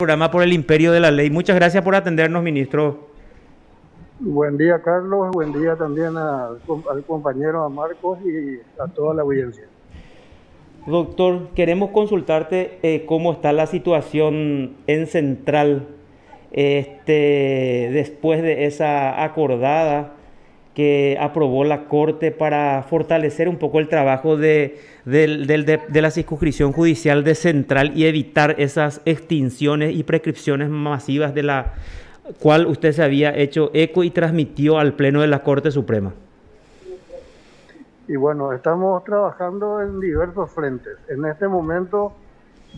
Programa por el Imperio de la Ley. Muchas gracias por atendernos, ministro. Buen día, Carlos. Buen día también al compañero, a Marcos y a toda la audiencia. Doctor, queremos consultarte cómo está la situación en Central después de esa acordada que aprobó la Corte para fortalecer un poco el trabajo de la circunscripción judicial de Central y evitar esas extinciones y prescripciones masivas de la cual usted se había hecho eco y transmitió al Pleno de la Corte Suprema. Y bueno, estamos trabajando en diversos frentes. En este momento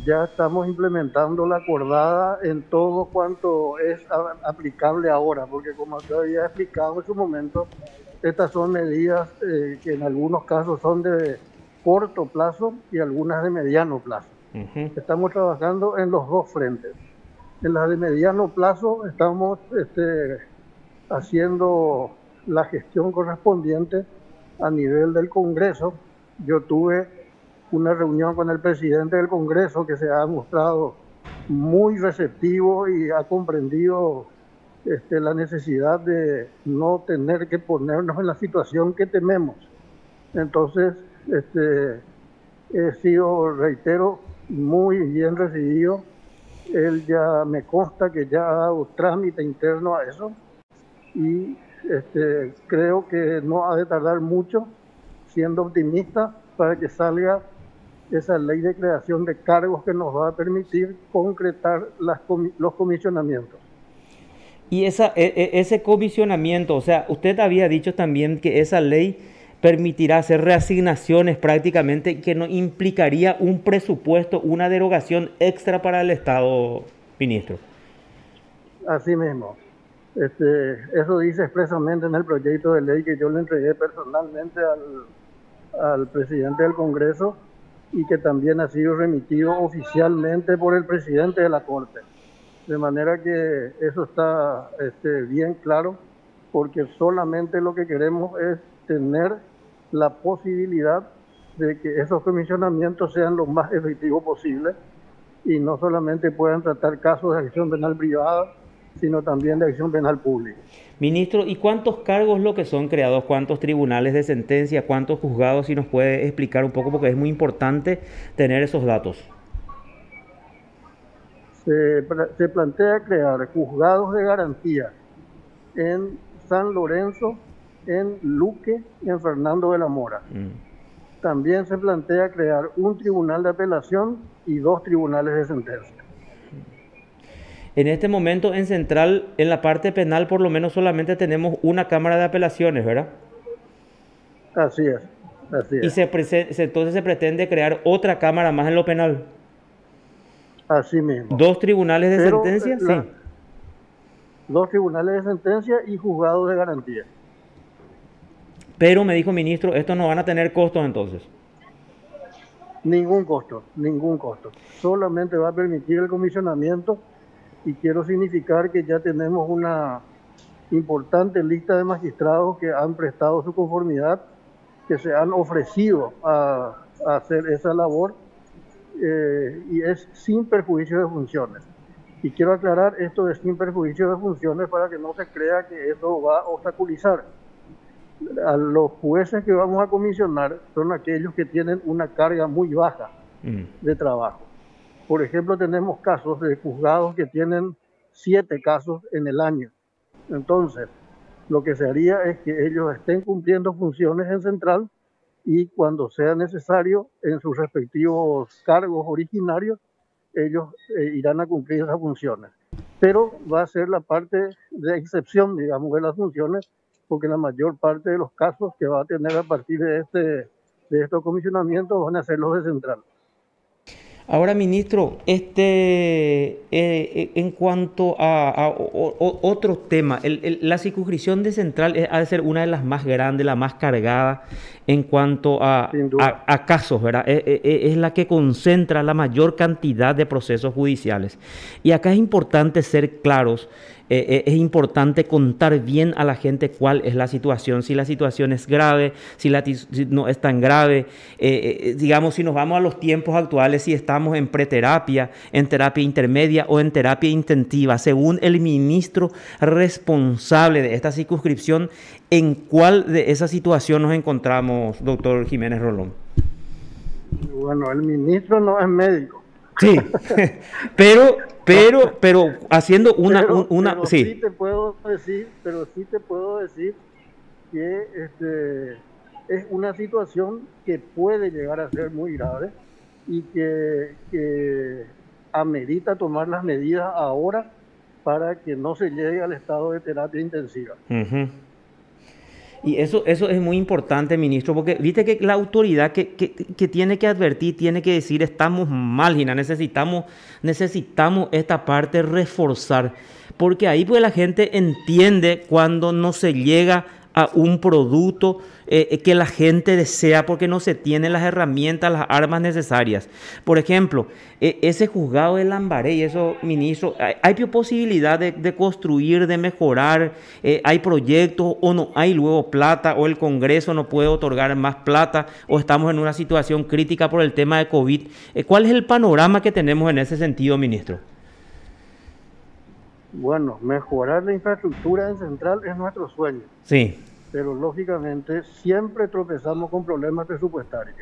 ya estamos implementando la acordada en todo cuanto es aplicable ahora, porque como te había explicado en su momento, estas son medidas que en algunos casos son de corto plazo y algunas de mediano plazo. Estamos trabajando en los dos frentes. En las de mediano plazo estamos haciendo la gestión correspondiente a nivel del Congreso. Yo tuve una reunión con el presidente del Congreso que se ha mostrado muy receptivo y ha comprendido la necesidad de no tener que ponernos en la situación que tememos. Entonces, he sido, reitero, muy bien recibido. Él ya me consta que ya ha dado trámite interno a eso y creo que no ha de tardar mucho, siendo optimista, para que salga esa ley de creación de cargos que nos va a permitir concretar los comisionamientos. Y ese comisionamiento, o sea, usted había dicho también que esa ley permitirá hacer reasignaciones prácticamente que no implicaría un presupuesto, una derogación extra para el Estado, ministro. Así mismo. Eso dice expresamente en el proyecto de ley que yo le entregué personalmente al presidente del Congreso y que también ha sido remitido oficialmente por el presidente de la Corte. De manera que eso está bien claro, porque solamente lo que queremos es tener la posibilidad de que esos comisionamientos sean lo más efectivos posible y no solamente puedan tratar casos de acción penal privada, sino también de acción penal pública. Ministro, ¿y cuántos cargos lo que son creados? ¿Cuántos tribunales de sentencia? ¿Cuántos juzgados? Si nos puede explicar un poco, porque es muy importante tener esos datos. Se plantea crear juzgados de garantía en San Lorenzo, en Luque y en Fernando de la Mora. También se plantea crear un tribunal de apelación y 2 tribunales de sentencia. En este momento en Central, en la parte penal, por lo menos solamente tenemos una Cámara de Apelaciones, ¿verdad? Así es, así es. Y entonces se pretende crear otra Cámara más en lo penal. Así mismo. 2 tribunales de sentencia, sí. 2 tribunales de sentencia y juzgados de garantía. Pero me dijo ministro, estos no van a tener costos entonces. Ningún costo, ningún costo. Solamente va a permitir el comisionamiento y quiero significar que ya tenemos una importante lista de magistrados que han prestado su conformidad, que se han ofrecido a hacer esa labor y es sin perjuicio de funciones. Y quiero aclarar esto de sin perjuicio de funciones para que no se crea que eso va a obstaculizar. A los jueces que vamos a comisionar son aquellos que tienen una carga muy baja de trabajo. Por ejemplo, tenemos casos de juzgados que tienen 7 casos en el año. Entonces, lo que se haría es que ellos estén cumpliendo funciones en Central y cuando sea necesario, en sus respectivos cargos originarios, ellos irán a cumplir esas funciones. Pero va a ser la parte de excepción, digamos, de las funciones, porque la mayor parte de los casos que va a tener a partir de estos comisionamientos van a ser los de Central. Ahora, ministro, en cuanto a otro tema, la circunscripción de Central ha de ser una de las más grandes, la más cargada en cuanto a casos, ¿verdad? Es la que concentra la mayor cantidad de procesos judiciales. Y acá es importante ser claros es importante contar bien a la gente cuál es la situación, si la situación es grave, si no es tan grave. Digamos, si nos vamos a los tiempos actuales, si estamos en preterapia, en terapia intermedia o en terapia intensiva, según el ministro responsable de esta circunscripción, ¿en cuál de esa situación nos encontramos, doctor Jiménez Rolón? Bueno, el ministro no es médico. Sí, pero haciendo una sí. Sí te puedo decir que es una situación que puede llegar a ser muy grave y que amerita tomar las medidas ahora para que no se llegue al estado de terapia intensiva. Uh-huh. Y eso es muy importante, ministro, porque viste que la autoridad que tiene que advertir, tiene que decir, estamos mal, Gina, necesitamos esta parte reforzar, porque ahí pues la gente entiende cuando no se llega a un producto que la gente desea porque no se tienen las herramientas, las armas necesarias. Por ejemplo, ese juzgado de Lambaré y eso, ministro, ¿hay posibilidad de construir, de mejorar? ¿Hay proyectos o no hay luego plata o el Congreso no puede otorgar más plata o estamos en una situación crítica por el tema de COVID? ¿Cuál es el panorama que tenemos en ese sentido, ministro? Bueno, mejorar la infraestructura en Central es nuestro sueño. Sí. Pero lógicamente siempre tropezamos con problemas presupuestarios.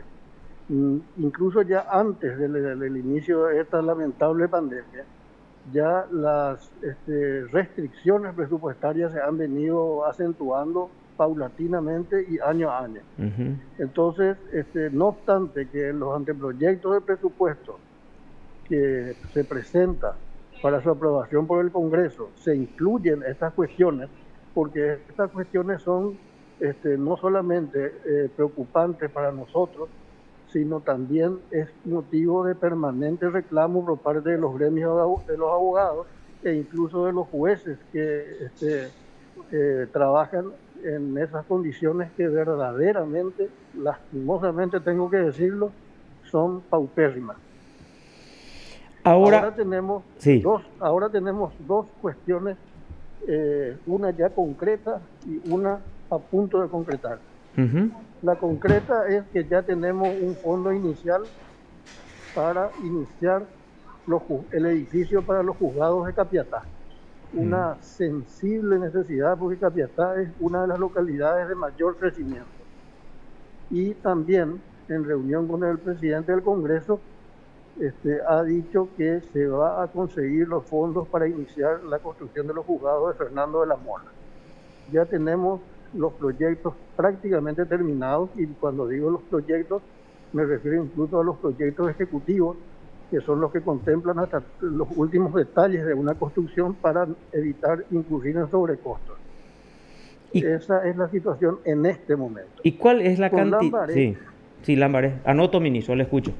Incluso ya antes del inicio de esta lamentable pandemia, ya las restricciones presupuestarias se han venido acentuando paulatinamente y año a año. Uh-huh. Entonces, no obstante que los anteproyectos de presupuesto que se presentan para su aprobación por el Congreso se incluyen estas cuestiones, porque estas cuestiones son no solamente preocupantes para nosotros, sino también es motivo de permanente reclamo por parte de los gremios de los abogados e incluso de los jueces que trabajan en esas condiciones que verdaderamente, lastimosamente tengo que decirlo, son paupérrimas. Ahora tenemos dos cuestiones, una ya concreta y una a punto de concretar. Uh-huh. La concreta es que ya tenemos un fondo inicial para iniciar el edificio para los juzgados de Capiatá. Una sensible necesidad porque Capiatá es una de las localidades de mayor crecimiento. Y también, en reunión con el presidente del Congreso, ha dicho que se va a conseguir los fondos para iniciar la construcción de los juzgados de Fernando de la Mora. Ya tenemos los proyectos prácticamente terminados, y cuando digo los proyectos me refiero incluso a los proyectos ejecutivos, que son los que contemplan hasta los últimos detalles de una construcción para evitar incurrir en sobrecostos. Esa es la situación en este momento. ¿Y cuál es la cantidad? Sí, Lambaré. Anoto, ministro, le escucho.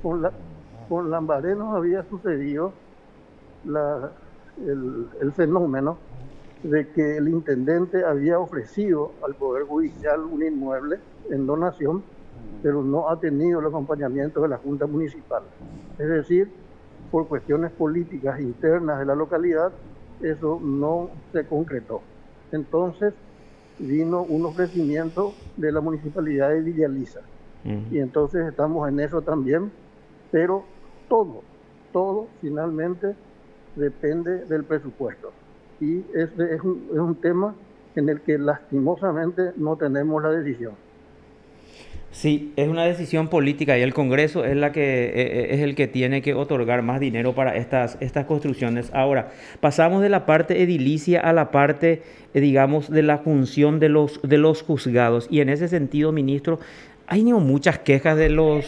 Con Lambaré nos había sucedido el fenómeno de que el intendente había ofrecido al Poder Judicial un inmueble en donación, pero no ha tenido el acompañamiento de la Junta Municipal. Es decir, por cuestiones políticas internas de la localidad, eso no se concretó. Entonces vino un ofrecimiento de la Municipalidad de Villa Elisa. Y entonces estamos en eso también, pero todo finalmente depende del presupuesto. Y este es un tema en el que lastimosamente no tenemos la decisión. Sí, es una decisión política y el Congreso es el que tiene que otorgar más dinero para estas construcciones. Ahora, pasamos de la parte edilicia a la parte, digamos, de la función de los juzgados. Y en ese sentido, ministro, hay muchas quejas de los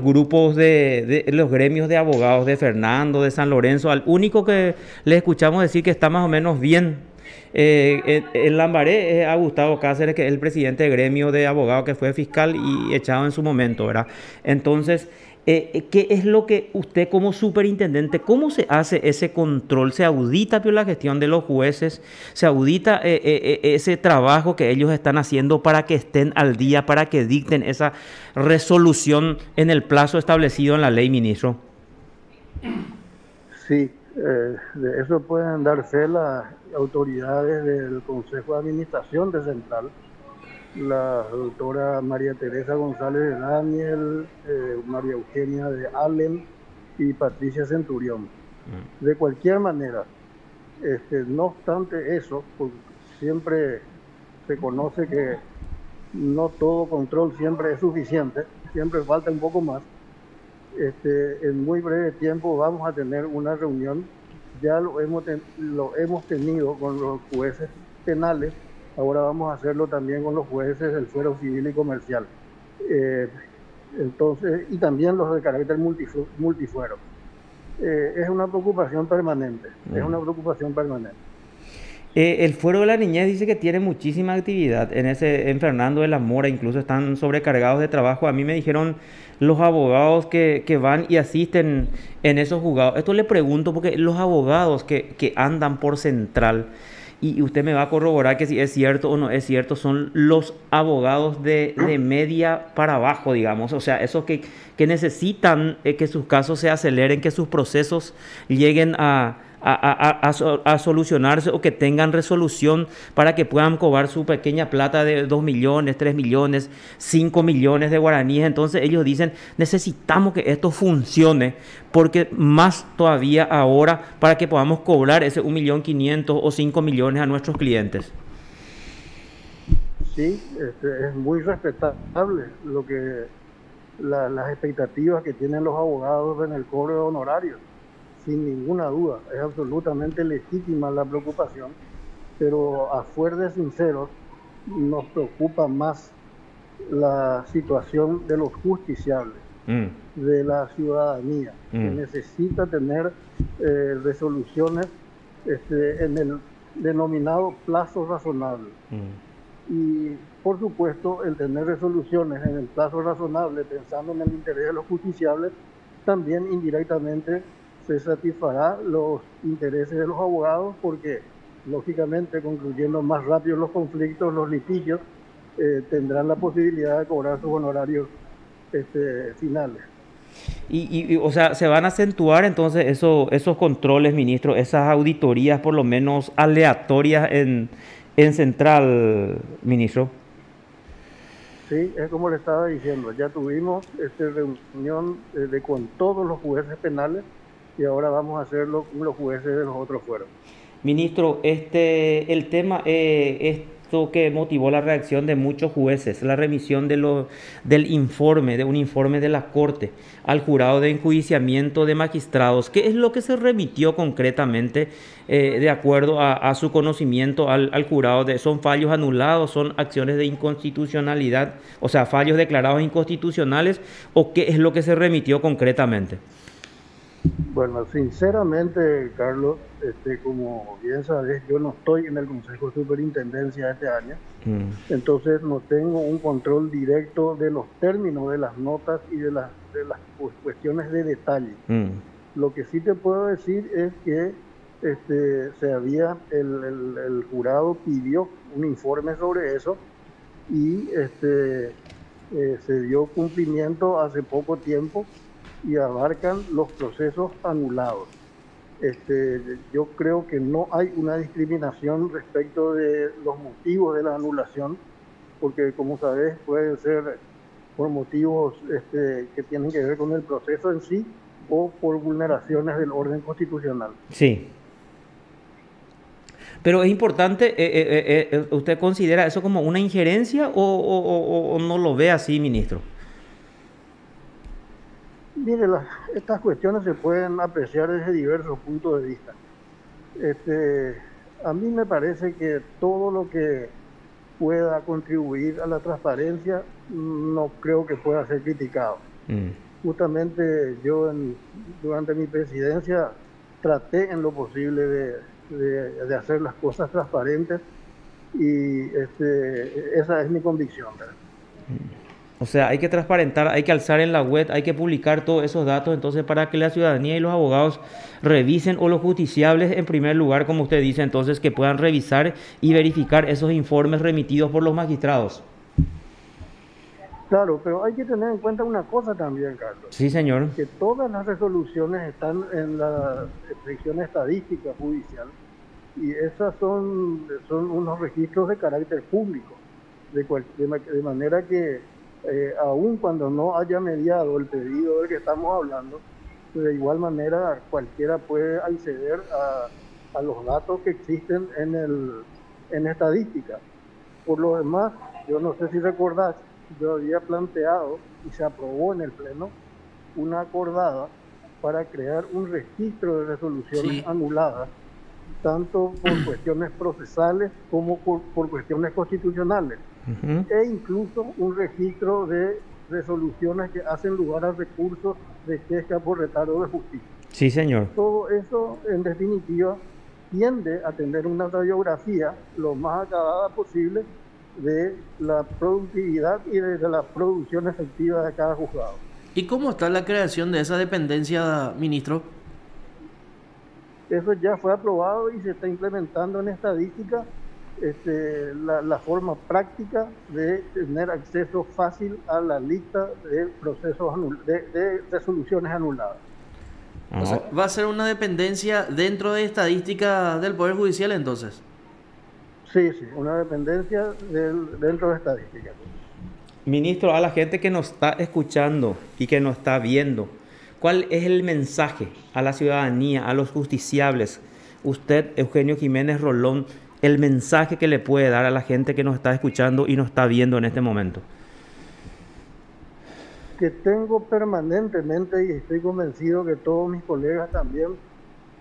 grupos de los gremios de abogados de Fernando, de San Lorenzo. Al único que le escuchamos decir que está más o menos bien en Lambaré a Gustavo Cáceres, que es el presidente del gremio de abogados, que fue fiscal y echado en su momento, ¿verdad? Entonces, ¿qué es lo que usted como superintendente, cómo se hace ese control? ¿Se audita la gestión de los jueces? ¿Se audita ese trabajo que ellos están haciendo para que estén al día, para que dicten esa resolución en el plazo establecido en la ley, ministro? Sí, De eso pueden dar fe las autoridades del Consejo de Administración de Central, la doctora María Teresa González de Daniel, María Eugenia de Allen y Patricia Centurión. De cualquier manera, no obstante eso, porque siempre se conoce que no todo control siempre es suficiente, siempre falta un poco más. En muy breve tiempo vamos a tener una reunión, ya lo hemos tenido con los jueces penales, ahora vamos a hacerlo también con los jueces del fuero civil y comercial. Entonces, y también los de carácter multifuero. Es una preocupación permanente, es una preocupación permanente. El Fuero de la Niñez dice que tiene muchísima actividad en Fernando de la Mora, incluso están sobrecargados de trabajo. A mí me dijeron los abogados que van y asisten en esos juzgados. Esto le pregunto porque los abogados que andan por Central, y usted me va a corroborar que si es cierto o no es cierto, son los abogados de media para abajo, digamos. O sea, esos que necesitan que sus casos se aceleren, que sus procesos lleguen a solucionarse o que tengan resolución para que puedan cobrar su pequeña plata de 2 millones, 3 millones, 5 millones de guaraníes. Entonces ellos dicen, necesitamos que esto funcione, porque más todavía ahora para que podamos cobrar ese 1.500.000 o 5 millones a nuestros clientes. Sí, es muy respetable lo que las expectativas que tienen los abogados en el cobro de honorarios. Sin ninguna duda, es absolutamente legítima la preocupación, pero a fuer de sinceros, nos preocupa más la situación de los justiciables, de la ciudadanía, que necesita tener resoluciones en el denominado plazo razonable. Y por supuesto, el tener resoluciones en el plazo razonable, pensando en el interés de los justiciables, también indirectamente se satisfará los intereses de los abogados, porque lógicamente concluyendo más rápido los conflictos, los litigios, tendrán la posibilidad de cobrar sus honorarios finales. O sea, se van a acentuar entonces esos controles, ministro, esas auditorías por lo menos aleatorias en Central, ministro. Sí, es como le estaba diciendo, ya tuvimos reunión con todos los jueces penales, y ahora vamos a hacerlo con los jueces de los otros fueros. Ministro, el tema, esto que motivó la reacción de muchos jueces, la remisión de un informe de la Corte al jurado de enjuiciamiento de magistrados. ¿Qué es lo que se remitió concretamente de acuerdo a su conocimiento al jurado? ¿Son fallos anulados, son acciones de inconstitucionalidad, o sea, fallos declarados inconstitucionales, o qué es lo que se remitió concretamente? Bueno, sinceramente, Carlos, como bien sabes, yo no estoy en el Consejo de Superintendencia este año, entonces no tengo un control directo de los términos de las notas y de las cuestiones de detalle. Lo que sí te puedo decir es que el jurado pidió un informe sobre eso y se dio cumplimiento hace poco tiempo, y abarcan los procesos anulados. Yo creo que no hay una discriminación respecto de los motivos de la anulación, porque como sabes puede ser por motivos que tienen que ver con el proceso en sí o por vulneraciones del orden constitucional. Sí. Pero es importante, ¿usted considera eso como una injerencia o no lo ve así, ministro? Mire, estas cuestiones se pueden apreciar desde diversos puntos de vista. A mí me parece que todo lo que pueda contribuir a la transparencia no creo que pueda ser criticado. Justamente yo durante mi presidencia traté en lo posible de hacer las cosas transparentes, y esa es mi convicción, ¿verdad? O sea, hay que transparentar, hay que alzar en la web, hay que publicar todos esos datos, entonces para que la ciudadanía y los abogados revisen, o los justiciables en primer lugar, como usted dice, entonces que puedan revisar y verificar esos informes remitidos por los magistrados. Claro, pero hay que tener en cuenta una cosa también, Carlos, Sí, señor. que todas las resoluciones están en la sección estadística judicial y esas son unos registros de carácter público, de manera que aun cuando no haya mediado el pedido del que estamos hablando, de igual manera cualquiera puede acceder a los datos que existen en estadística. Por lo demás, yo no sé si recordás, yo había planteado y se aprobó en el Pleno una acordada para crear un registro de resoluciones Sí. anuladas, tanto por cuestiones procesales como por cuestiones constitucionales, Ujú. e incluso un registro de resoluciones que hacen lugar a recursos de queja por retardo de justicia. Sí, señor. Todo eso, en definitiva, tiende a tener una radiografía lo más acabada posible de la productividad y de la producción efectiva de cada juzgado. ¿Y cómo está la creación de esa dependencia, ministro? Eso ya fue aprobado y se está implementando en estadística la forma práctica de tener acceso fácil a la lista de procesos de resoluciones anuladas. O sea, va a ser una dependencia dentro de estadística del Poder Judicial entonces. Sí, sí, una dependencia dentro de estadística. Ministro, a la gente que nos está escuchando y que nos está viendo, ¿cuál es el mensaje a la ciudadanía, a los justiciables? Usted, Eugenio Jiménez Rolón, el mensaje que le puede dar a la gente que nos está escuchando y nos está viendo en este momento. Que tengo permanentemente, y estoy convencido que todos mis colegas también,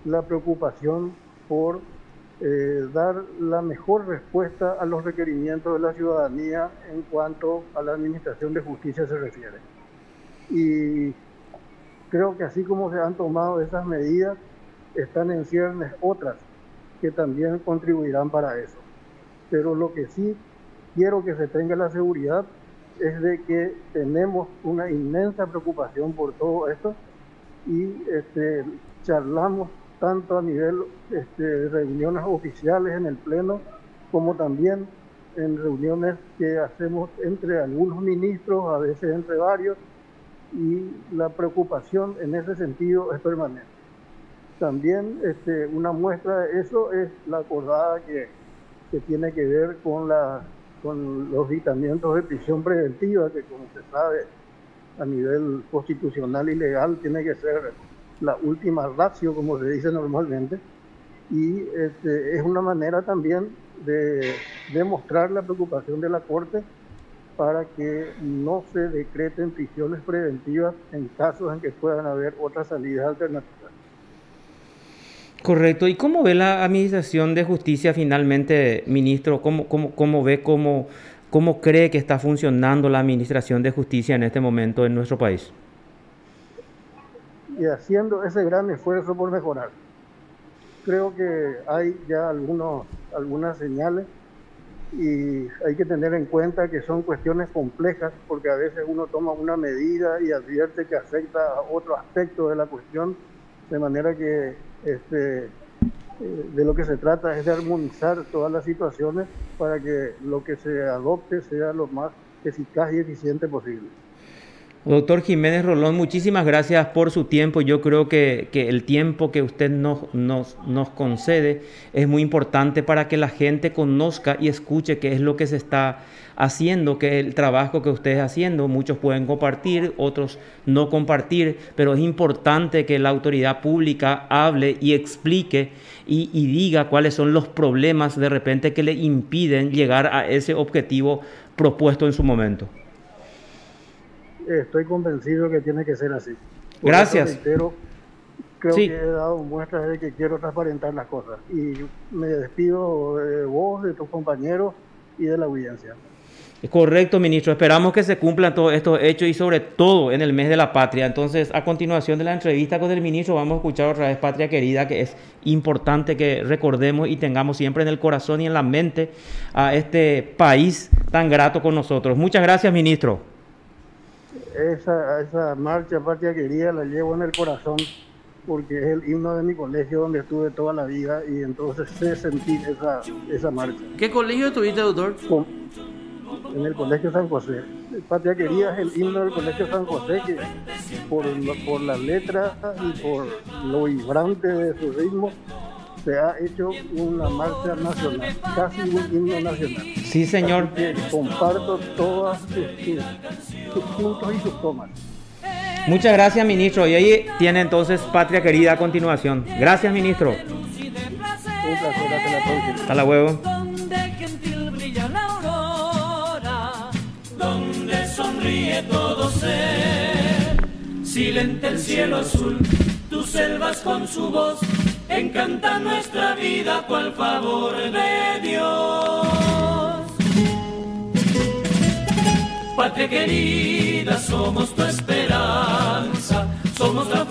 la preocupación por dar la mejor respuesta a los requerimientos de la ciudadanía en cuanto a la administración de justicia se refiere. Y creo que así como se han tomado esas medidas, están en ciernes otras que también contribuirán para eso. Pero lo que sí quiero que se tenga la seguridad es de que tenemos una inmensa preocupación por todo esto y charlamos tanto a nivel de reuniones oficiales en el Pleno, como también en reuniones que hacemos entre algunos ministros, a veces entre varios, y la preocupación en ese sentido es permanente. También una muestra de eso es la acordada que tiene que ver con los dictamientos de prisión preventiva, que como se sabe a nivel constitucional y legal tiene que ser la última ratio, como se dice normalmente, y es una manera también de demostrar la preocupación de la Corte para que no se decreten prisiones preventivas en casos en que puedan haber otras salidas alternativas. Correcto. ¿Y cómo ve la Administración de Justicia finalmente, ministro? ¿Cómo ve, cómo cree que está funcionando la Administración de Justicia en este momento en nuestro país? Y haciendo ese gran esfuerzo por mejorar. Creo que hay ya algunas señales y hay que tener en cuenta que son cuestiones complejas, porque a veces uno toma una medida y advierte que afecta a otro aspecto de la cuestión, de manera que de lo que se trata es de armonizar todas las situaciones para que lo que se adopte sea lo más eficaz y eficiente posible. Doctor Jiménez Rolón, muchísimas gracias por su tiempo. Yo creo que el tiempo que usted nos concede es muy importante para que la gente conozca y escuche qué es lo que se está haciendo, qué es el trabajo que usted está haciendo. Muchos pueden compartir, otros no compartir, pero es importante que la autoridad pública hable y explique y diga cuáles son los problemas de repente que le impiden llegar a ese objetivo propuesto en su momento. Estoy convencido que tiene que ser así. Por Gracias. eso reitero, creo Sí. que he dado muestras de que quiero transparentar las cosas. Y me despido de vos, de tus compañeros y de la audiencia. Correcto, ministro. Esperamos que se cumplan todos estos hechos y sobre todo en el mes de la patria. Entonces, a continuación de la entrevista con el ministro, vamos a escuchar otra vez Patria Querida, que es importante que recordemos y tengamos siempre en el corazón y en la mente a este país tan grato con nosotros. Muchas gracias, ministro. Esa marcha Patria Querida la llevo en el corazón porque es el himno de mi colegio donde estuve toda la vida y entonces sé sentir esa marcha. ¿Qué colegio tuviste, doctor? en el Colegio San José. Patria Querida es el himno del Colegio San José, que por la letra y por lo vibrante de su ritmo se ha hecho una marcha nacional, casi un himno nacional. Sí, señor. Así que comparto todas sus puntos y tomas. Muchas gracias, ministro. Y ahí tiene entonces Patria Querida a continuación. Gracias, ministro. Un placer, hasta la próxima. Hasta luego. Donde sonríe todo ser, silente el cielo azul, tus selvas con su voz encantan nuestra vida cual favor de Dios. Patria querida, somos tu esperanza, somos la